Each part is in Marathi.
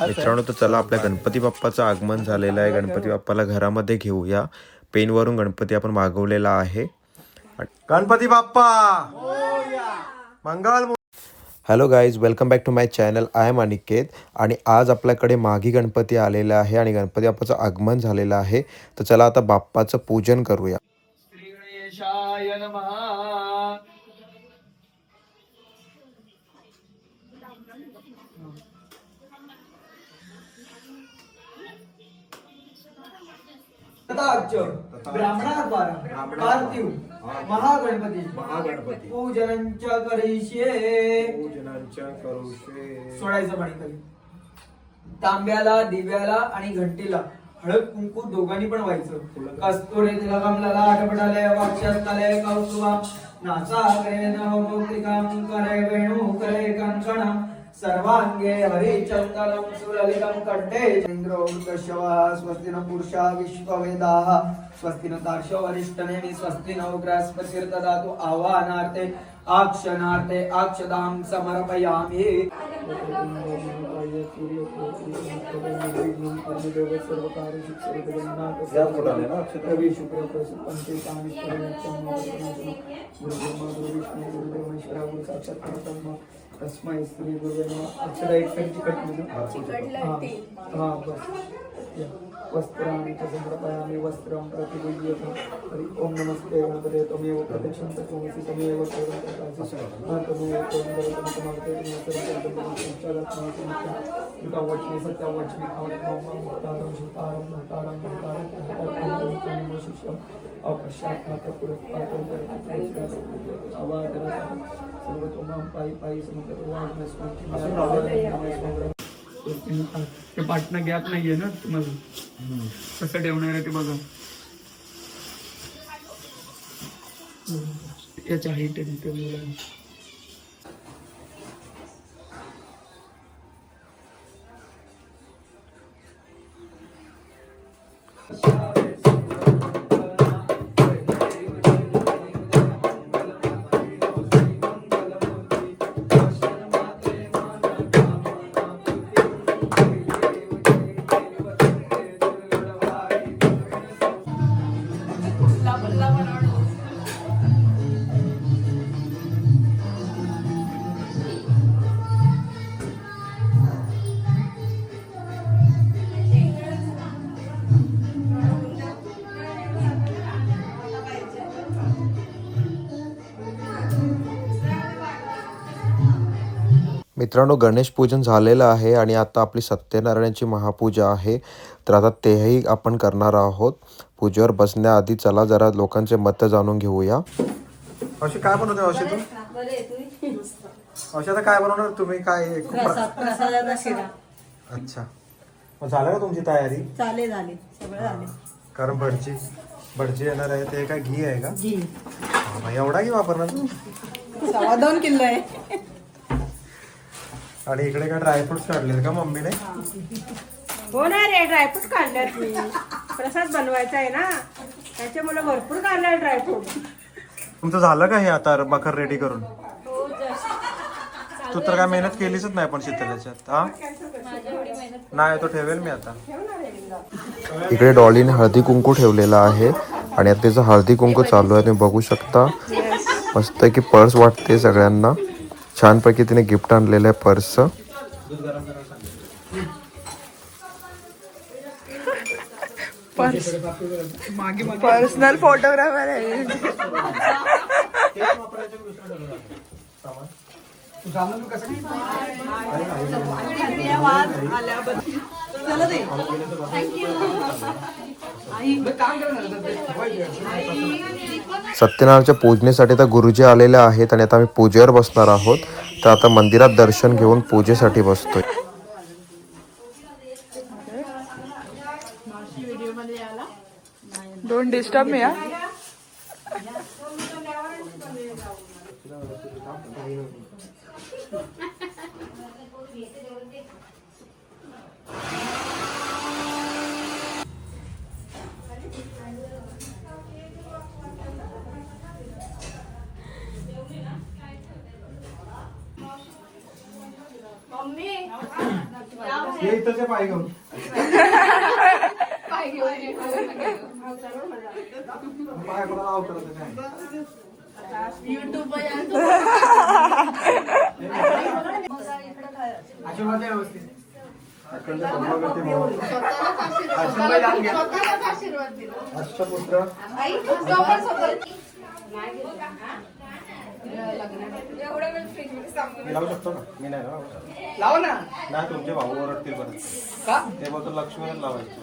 मित्रांनो, तर चला आपल्या गणपती बाप्पाचं आगमन झालेलं आहे. गणपती बाप्पाला घरामध्ये घेऊया. पेनवरून गणपती आपण मागवलेला आहे. गणपती बाप्पा मंगल. Hello guys, welcome back to my channel. I am Aniket आणि आज आपल्याकडे माघी गणपती आलेला आहे आणि गणपती बाप्पाचं आगमन झालेलं आहे. तर चला आता बाप्पाचं पूजन करूया. श्री गणेशाय नमः. ब्राह्मणाद्वारा पार्थिव महागणपती पूजनांच्या करिष्ये सोडायचं पाणी खाली. तांब्याला, दिव्याला आणि घंटीला हळद कुंकू दोघांनी पण व्हायचं. कस्तुरी तिलकमला आठपटाले वाक्षस्थले कौस्तुभा नासाग्रे नवमौक्तिकं करे वेणु करे कंकणं सर्वांगे हरिचंदनं सुललितं कंठे इंद्रो दशवा स्वस्ति न पुरुषा विश्ववेदाः स्वस्ति न तार्क्ष्यो वरिष्ठनेमि स्वस्ति न बृहस्पतिर्ददातु आह्वानार्थे आक्षणार्थे आक्षदां समर्पयामि. तस्मै श्री गुरुवे नमः. अक्षरा एक साइड चिकट वस्त्राणि च समर्पयामि. वस्त्रं प्रतिगृह्यते. हरि ओम नमस्ते गणपते त्वमेव प्रत्यक्षं तत्त्वमसि त्वमेव सर्वं प्रकाशि त्वमेव त्वं समर्थे वच्मि सत्यवच्मि अवतारं शितारं भतारं भतारं शिष्यम् अपश्चात् पुरस्तारं अवादरं सर्वतोमां पायी पायी ते पाटणं गॅप नाहीये ना तुम्हाला कसं ठेवणार आहे ते बघा. याच्या हाईट आहे. मित्रांनो, गणेश पूजन झालेलं आहे आणि आता आपली सत्यनारायणाची महापूजा आहे. तर आता तेही आपण करणार आहोत. पूजेवर बसण्याआधी चला जरा लोकांचे मत जाणून घेऊया. अशी काय बनवते अशी तू? अशी काय बनवणार तुम्ही? काय प्रसादाचा शिरा. अच्छा, मग झालं का तुमची तयारी? झाले सगळं झाले. कारण भटजी येणार आहे. ते काय घी आहे का? घी. एवढा घी वापरणार तू? 2.25 किलो आहे. आणि इकडे काय ड्रायफ्रुट्स काढले का मम्मीने? हो ना रे, ड्रायफ्रूट काढल्यात मी. प्रसाद बनवायचा आहे ना, त्याच्यामुळे भरपूर काढलाय ड्रायफ्रूट. तुमचं झालं का हे आता बकर रेडी करून? तू तर काय मेहनत केलीच नाही पण शीतलाच्यात. हा नाही, तो ठेवेल मी आता. इकडे डॉलीने हळदी कुंकू ठेवलेला आहे आणि आता त्याचं हळदी कुंकू चालू आहे. तुम्ही बघू शकता. मस्त की पर्स वाटते सगळ्यांना. छानपैकी तिने गिफ्ट आणलेलं आहे पर्स. पर्सनल फोटोग्राफर आहे. सत्यनारायणच्या पूजनेसाठी आता गुरुजी आलेले आहेत आणि आता आम्ही पूजेवर बसणार आहोत. तर आता मंदिरात दर्शन घेऊन पूजेसाठी बसतोय. Don't disturb me. हे इथंचे पाय घेऊन पाय कोणाला अवतरत नाही. आशीर्वाद द्या व्यवस्थित. अखंड संभाग करते म्हणून. अष्टपुत्र मी लावू शकतो ना. मी नाही लावू शकतो. लाव ना. नाही तुमचे भाऊ ओरडतील परत. का ते बोलतो लक्ष्मीला लावायचं.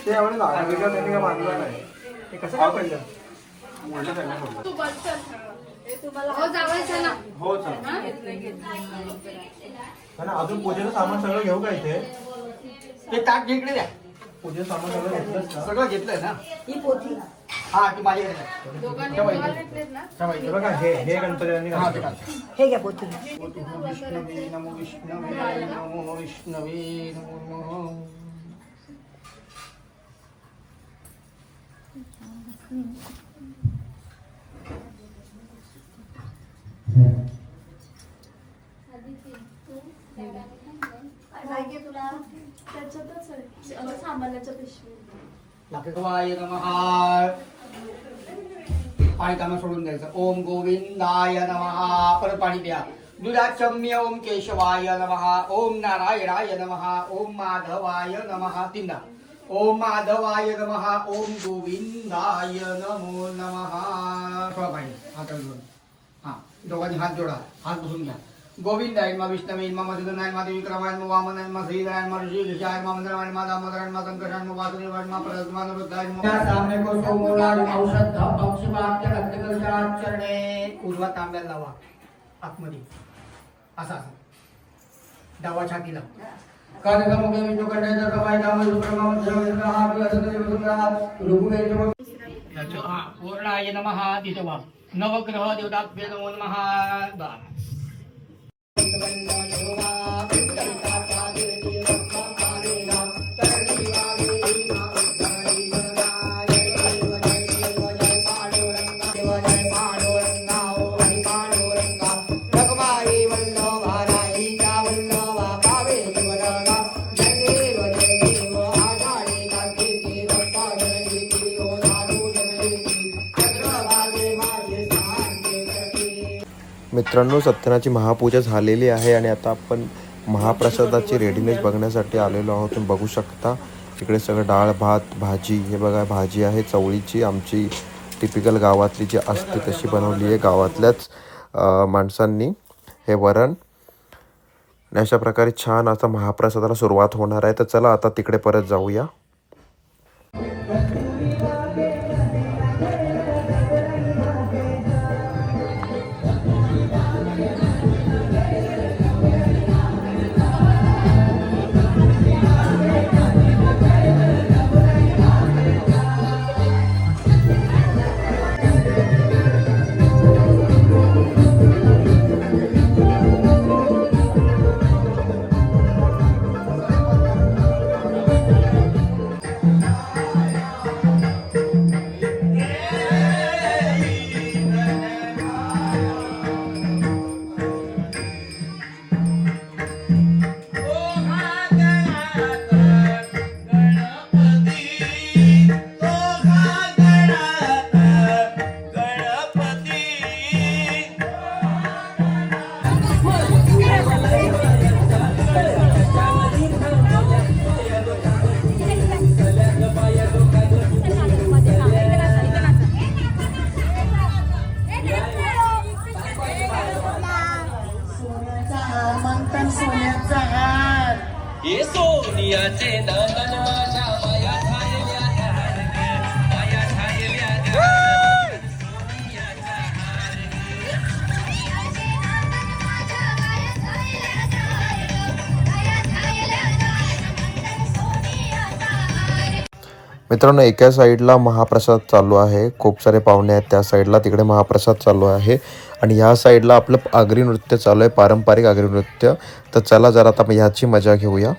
ते एवढे लागलं त्यांनी का बांधलं नाही. ते कसं काय पडलं? उलटं त्यांनी सोडलं. हो चल. पण अजून पूजेचं सामान सगळं घेऊ का इथे? ते ताट इकडे द्या. पूजेचं सामान सगळं घेतलंच का? सगळं घेतलंय ना. हा ती माझ्याकडे आहे. ठेवायचं. हे बघा हे गणपती हा, ते घातलं. टाक. हे घ्या पोती. विष्णवे नमो विष्णवे नमो विष्णवे नमो. नाकेकवाय नमः. पाणी कामं सोडून द्यायचं. ओम गोविंदाय नमः. परत पाणी द्या. दुराचम्य ओम केशवाय नमः. ओम नारायणाय नमः. ओम माधवाय नमः. तीनदा. ओम माधवाय नमः. ओम गोविंदाय नमो नमः. थोडा पाणी हाताला जोडून. हा दोघांनी हात जोडा. हात पुसून घ्या. गोविंदाय नमः. विष्णवे नमः. मधुसूदनाय नमः. विक्रमाय नमः. वामनाय नमः. श्रीधराय नमः. ऋषिकेशाय नमः. मंगलाय नमः. दामोदराय नमः. संकटाय नमः. वासुदेवाय नमः. परमात्माय नमः. त्या सामने को सोमवार औषध पक्षपात रक्तकलशाचरणे. उजवा तांब्याला लावा आतमध्ये. असा असा डावा छातीला. कानगमुखे विष्णुकंठाचा कपाय कामल सुब्रह्मण्य सर्वज्ञ हा सुंदरा रुगुवेर. पूर्णाय नमः. तिथे वा नवग्रह देवताभ्य नमो नमः. मित्रांनो सत्यनाची महापूजा झालेली आहे आणि आता आपण महाप्रसादाची रेडीनेस बघण्यासाठी आलेलो आहोत. तुम्ही बघू शकता इकडे सगळं डाळ भात भाजी. हे बघा भाजी आहे चवळीची. आमची टिपिकल गावातली जी असते तशी बनवली आहे गावातल्याच माणसांनी. हे वरण आणि अशा प्रकारे छान असा महाप्रसादाला सुरुवात होणार आहे. तर चला आता तिकडे परत जाऊया. मित्रांनो एका साईडला महाप्रसाद चालू आहे. खूप सारे पाहुणे आहेत त्या साईडला. तिकडे महाप्रसाद चालू आहे आणि ह्या साईडला आपलं आगरी नृत्य चालू आहे. पारंपरिक आगरी नृत्य. तर चला जरा आता ह्याची मजा घेऊया.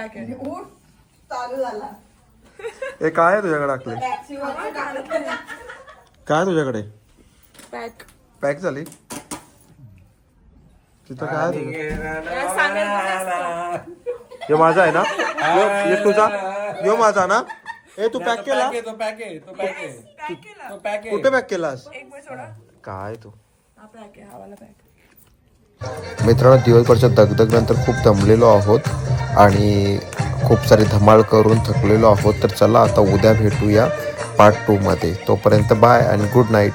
पॅक आहे. हे काय आहे तुझ्याकडे टाकले काय आहे तुझ्याकडे पॅक. पॅक झाली तिथं काय आहे तुझं हे माझा आहे ना हे तुझा यो माझा ना ए तू पॅक केला कुठे पॅक केलास काय तू हा पॅक आहे, हा वाला पॅक. मित्रांनो दिवसभरच्या दगदग नंतर खूप दमलेलो आहोत आणि खूप सारी धमाल करून थकलेलो आहोत तर चला आता उद्या भेटूया पार्ट 2 मध्ये. तोपर्यंत बाय आणि गुड नाईट.